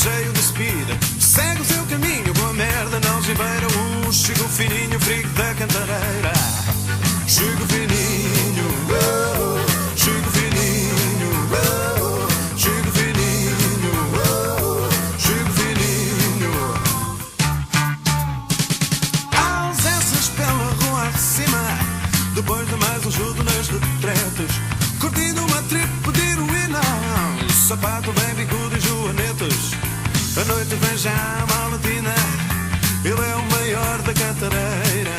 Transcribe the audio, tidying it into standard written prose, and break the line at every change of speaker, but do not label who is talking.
cheio de speed. Segue o seu caminho com a merda na algibeira. Chico fininho, frigo da cantareira. Chico fininho, Chico fininho, Chico fininho, Chico fininho. Ausências pela rua acima, depois de mais um chuto nas retretas. Curtindo uma trip de heroína, sapato bem bicudo e joanetas. A noite vem já a maletina, ele é o maior da cantareira.